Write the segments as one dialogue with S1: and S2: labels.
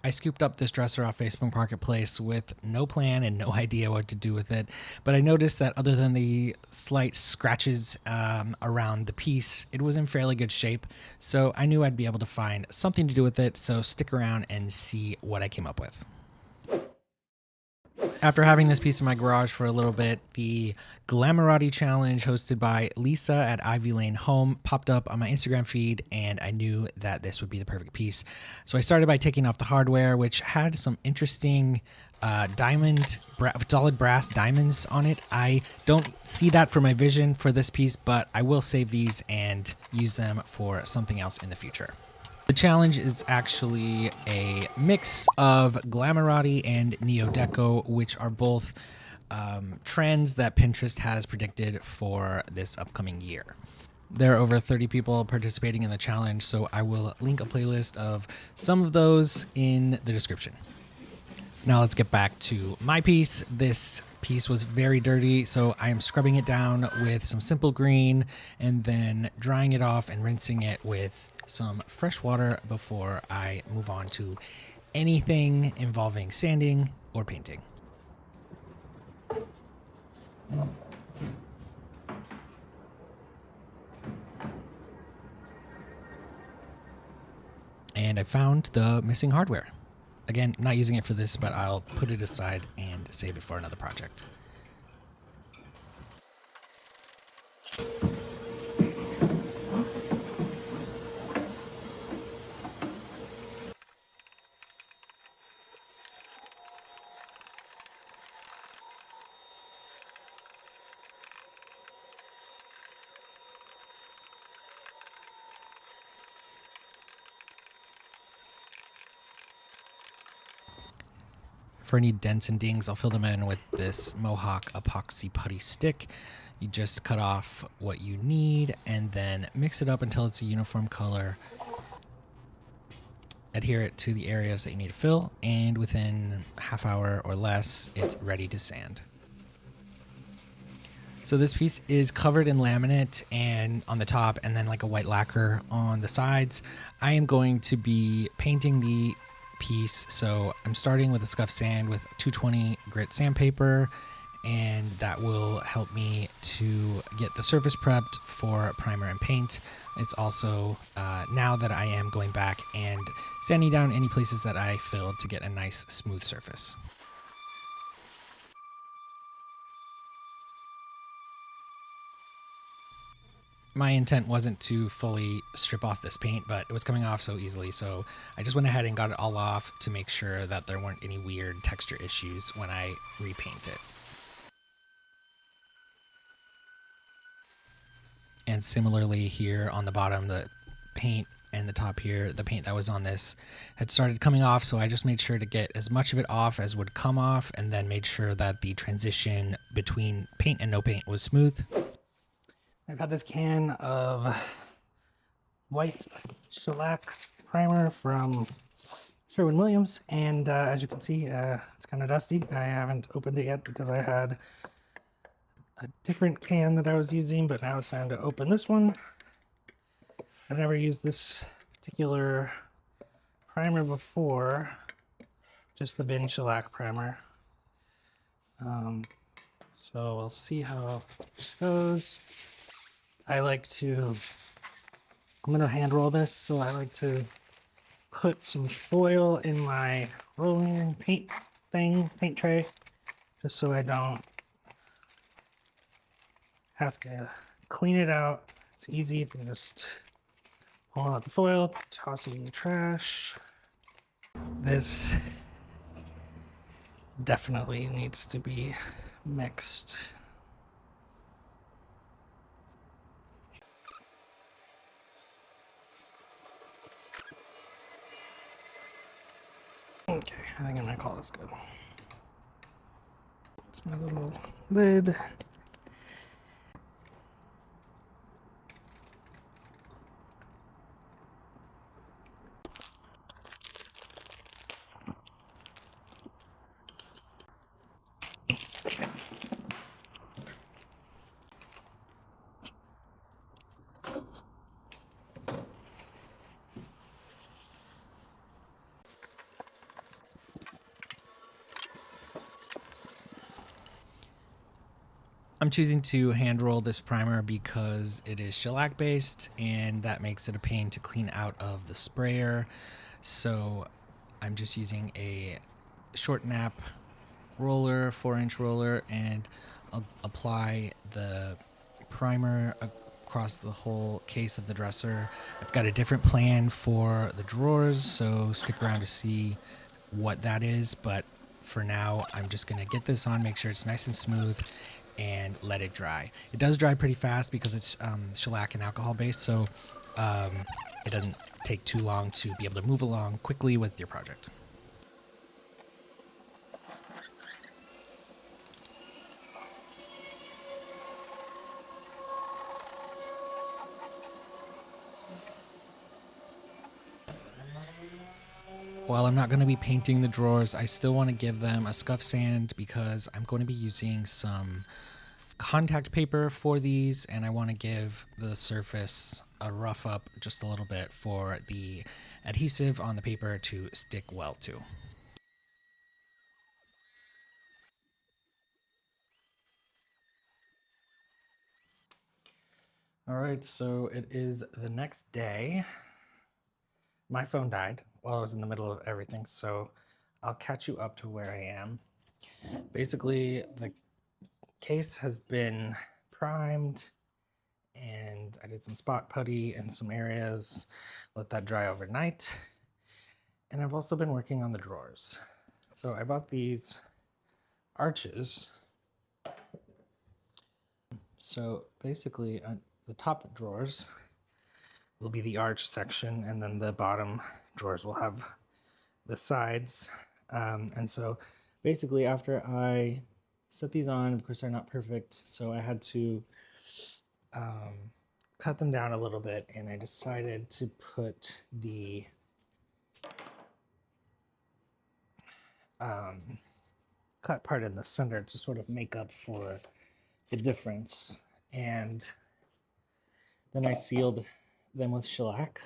S1: I scooped up this dresser off Facebook Marketplace with no plan and no idea what to do with it, but I noticed that other than the slight scratches around the piece, it was in fairly good shape, so I knew I'd be able to find something to do with it, so stick around and see what I came up with. After having this piece in my garage for a little bit, the Glamoratti challenge hosted by Lisa at Ivy Lane Home popped up on my Instagram feed, and I knew that this would be the perfect piece. So I started by taking off the hardware, which had some interesting solid brass diamonds on it. I don't see that for my vision for this piece, but I will save these and use them for something else in the future. The challenge is actually a mix of Glamoratti and Neo-Deco, which are both trends that Pinterest has predicted for this upcoming year. There are over 30 people participating in the challenge, so I will link a playlist of some of those in the description. Now let's get back to my piece. This piece was very dirty, so I am scrubbing it down with some simple green and then drying it off and rinsing it with some fresh water before I move on to anything involving sanding or painting. And I found the missing hardware. Again, not using it for this, but I'll put it aside and save it for another project. For any dents and dings, I'll fill them in with this Mohawk epoxy putty stick. You just cut off what you need and then mix it up until it's a uniform color. Adhere it to the areas that you need to fill, and within a half hour or less, it's ready to sand. So this piece is covered in laminate and on the top, and then like a white lacquer on the sides. I am going to be painting the piece, so I'm starting with a scuff sand with 220 grit sandpaper, and that will help me to get the surface prepped for primer and paint. It's also now that I am going back and sanding down any places that I filled to get a nice smooth surface. My intent wasn't to fully strip off this paint, but it was coming off so easily, so I just went ahead and got it all off to make sure that there weren't any weird texture issues when I repaint it. And similarly here on the bottom, the paint and the top here, the paint that was on this had started coming off, so I just made sure to get as much of it off as would come off, and then made sure that the transition between paint and no paint was smooth. I've had this can of white shellac primer from Sherwin-Williams, and as you can see, it's kind of dusty. I haven't opened it yet because I had a different can that I was using, but now it's time to open this one. I've never used this particular primer before, just the bin shellac primer. So we'll see how this goes. I'm going to hand roll this, so I like to put some foil in my rolling paint tray, just so I don't have to clean it out. It's easy to just pull out the foil, toss it in the trash. This definitely needs to be mixed. Okay, I think I'm gonna call this good. It's my little lid. I'm choosing to hand roll this primer because it is shellac based and that makes it a pain to clean out of the sprayer. So I'm just using a short nap roller, 4-inch roller, and I'll apply the primer across the whole case of the dresser. I've got a different plan for the drawers, so stick around to see what that is, but for now I'm just going to get this on, make sure it's nice and smooth, and let it dry. It does dry pretty fast because it's shellac and alcohol based, so it doesn't take too long to be able to move along quickly with your project. While I'm not going to be painting the drawers, I still want to give them a scuff sand because I'm going to be using some contact paper for these, and I want to give the surface a rough up just a little bit for the adhesive on the paper to stick well to. All right, so it is the next day. My phone died while I was in the middle of everything, so I'll catch you up to where I am. Basically, the case has been primed and I did some spot putty in some areas, let that dry overnight. And I've also been working on the drawers. So I bought these arches. So basically the top drawers will be the arch section, and then the bottom drawers will have the sides. And so basically after I set these on, of course they're not perfect, so I had to cut them down a little bit, and I decided to put the cut part in the center to sort of make up for the difference. And then I sealed them with shellac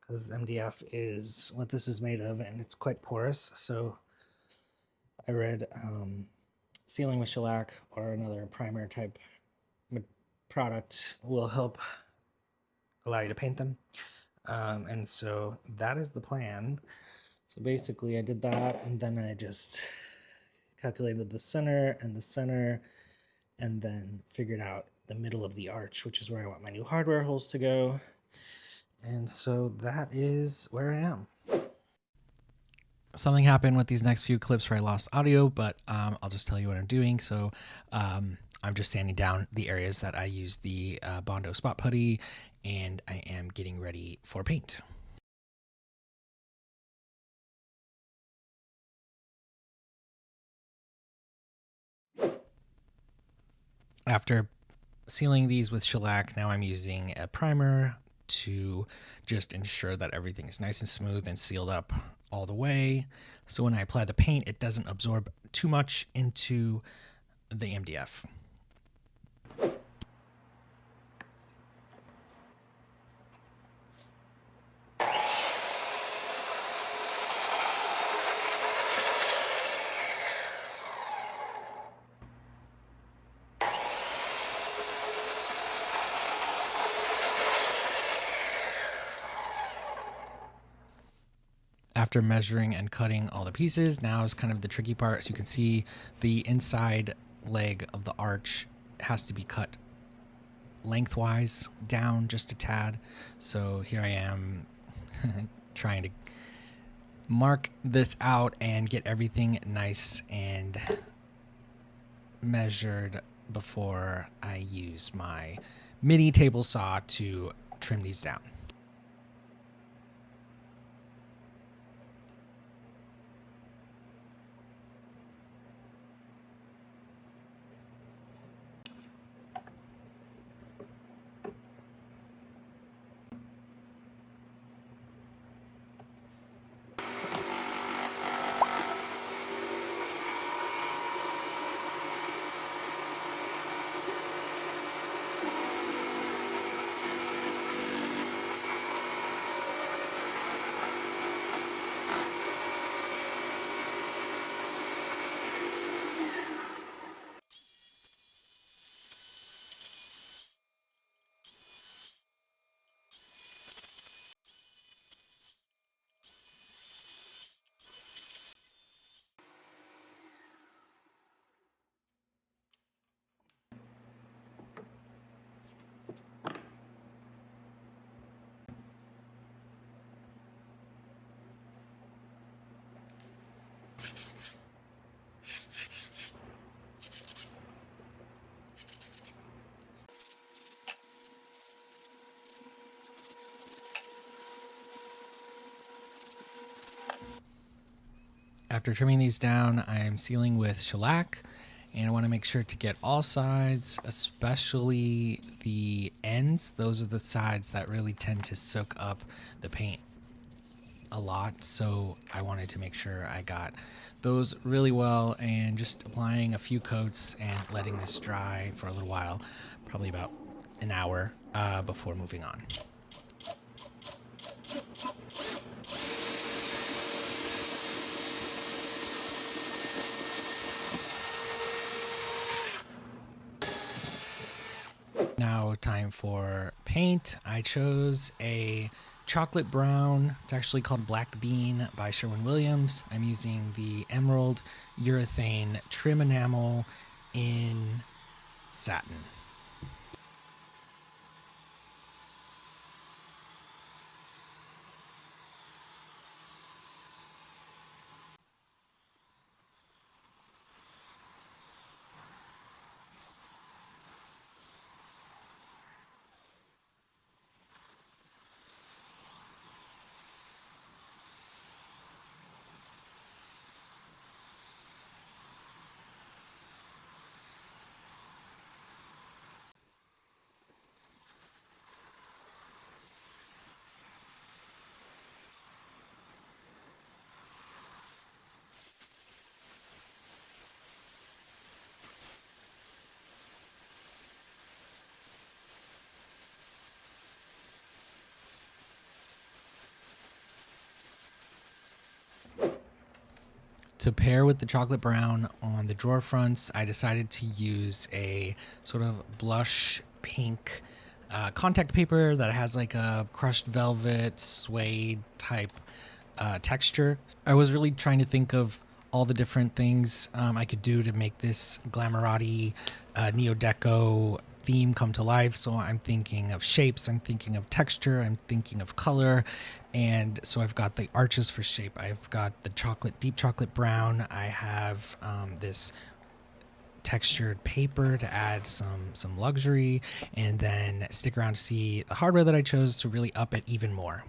S1: because MDF is what this is made of, and it's quite porous. So I read sealing with shellac or another primer type product will help allow you to paint them. And so that is the plan. So basically I did that, and then I just calculated the center, and then figured out the middle of the arch, which is where I want my new hardware holes to go. And so that is where I am. Something happened with these next few clips where I lost audio, but I'll just tell you what I'm doing. So I'm just sanding down the areas that I use the Bondo spot putty, and I am getting ready for paint. After sealing these with shellac, now I'm using a primer to just ensure that everything is nice and smooth and sealed up all the way. So when I apply the paint, it doesn't absorb too much into the MDF. After measuring and cutting all the pieces, now is kind of the tricky part. So you can see the inside leg of the arch has to be cut lengthwise down just a tad. So here I am trying to mark this out and get everything nice and measured before I use my mini table saw to trim these down. After trimming these down, I'm sealing with shellac, and I want to make sure to get all sides, especially the ends. Those are the sides that really tend to soak up the paint a lot, so I wanted to make sure I got those really well, and just applying a few coats and letting this dry for a little while, probably about an hour before moving on. Now time for paint. I chose a chocolate brown. It's actually called Black Bean by Sherwin-Williams. I'm using the emerald urethane trim enamel in satin. To pair with the chocolate brown on the drawer fronts, I decided to use a sort of blush pink contact paper that has like a crushed velvet suede type texture. I was really trying to think of all the different things I could do to make this Glamoratti neo-deco theme come to life. So I'm thinking of shapes, I'm thinking of texture, I'm thinking of color. And so I've got the arches for shape. I've got the deep chocolate brown. I have this textured paper to add some luxury, and then stick around to see the hardware that I chose to really up it even more.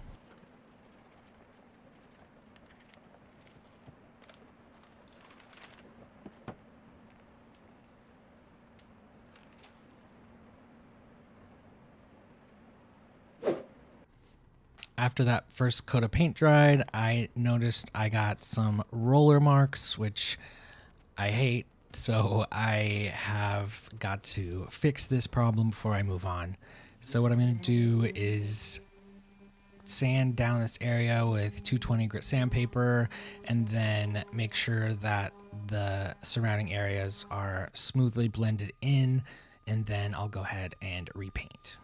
S1: After that first coat of paint dried, I noticed I got some roller marks, which I hate. So I have got to fix this problem before I move on. So what I'm going to do is sand down this area with 220 grit sandpaper, and then make sure that the surrounding areas are smoothly blended in, and then I'll go ahead and repaint.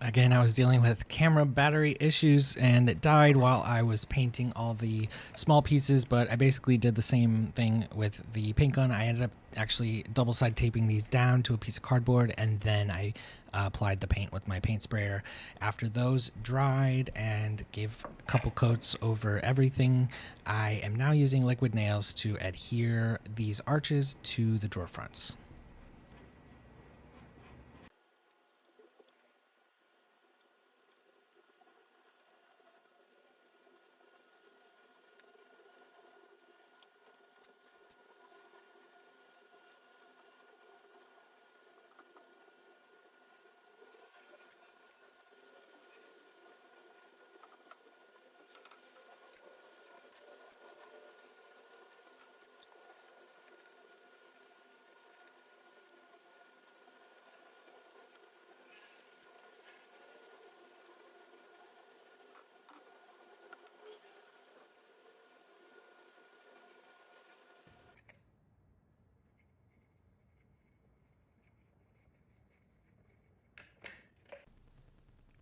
S1: Again, I was dealing with camera battery issues, and it died while I was painting all the small pieces, but I basically did the same thing with the paint gun. I ended up actually double side taping these down to a piece of cardboard, and then I applied the paint with my paint sprayer. After those dried and gave a couple coats over everything, I am now using liquid nails to adhere these arches to the drawer fronts.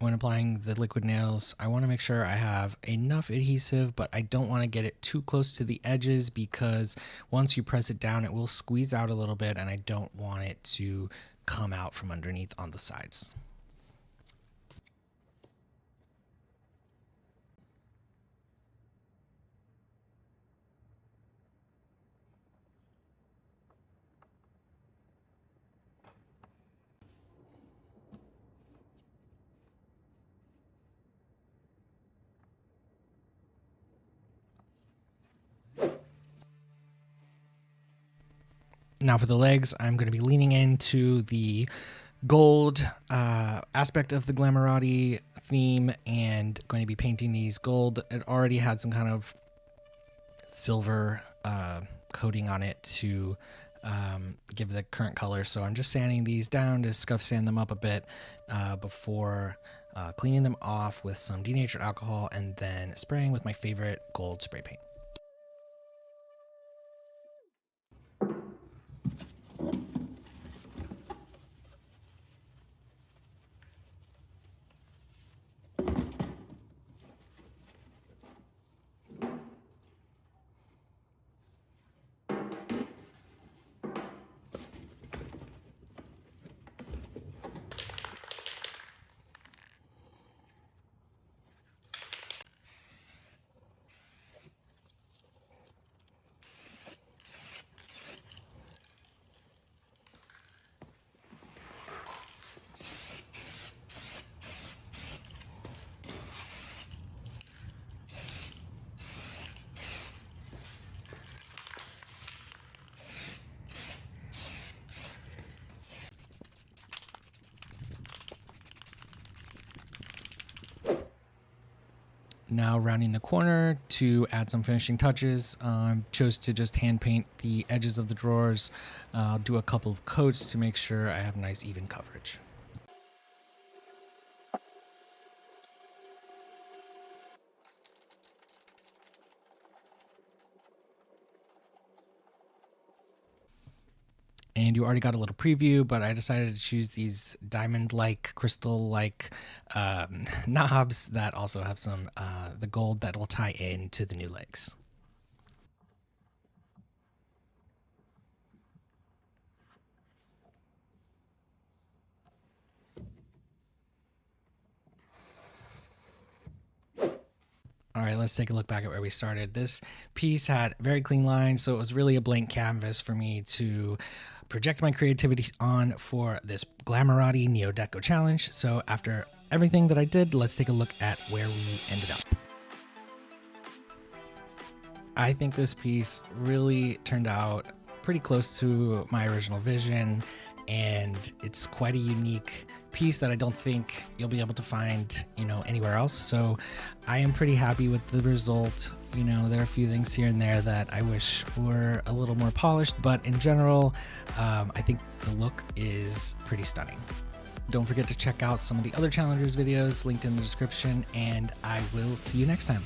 S1: When applying the liquid nails, I want to make sure I have enough adhesive, but I don't want to get it too close to the edges because once you press it down, it will squeeze out a little bit, and I don't want it to come out from underneath on the sides. Now for the legs, I'm going to be leaning into the gold aspect of the Glamoratti theme and going to be painting these gold. It already had some kind of silver coating on it to give the current color. So I'm just sanding these down to scuff sand them up a bit before cleaning them off with some denatured alcohol and then spraying with my favorite gold spray paint. Now rounding the corner to add some finishing touches, chose to just hand paint the edges of the drawers. I'll do a couple of coats to make sure I have nice even coverage. And you already got a little preview, but I decided to choose these diamond-like, crystal-like knobs that also have some the gold that will tie into the new legs. All right, let's take a look back at where we started. This piece had very clean lines, so it was really a blank canvas for me to project my creativity on for this Glamoratti Neo Deco challenge. So after everything that I did, let's take a look at where we ended up. I think this piece really turned out pretty close to my original vision, and it's quite a unique piece that I don't think you'll be able to find, anywhere else. So I am pretty happy with the result. There are a few things here and there that I wish were a little more polished, but in general, I think the look is pretty stunning. Don't forget to check out some of the other challengers videos linked in the description, and I will see you next time.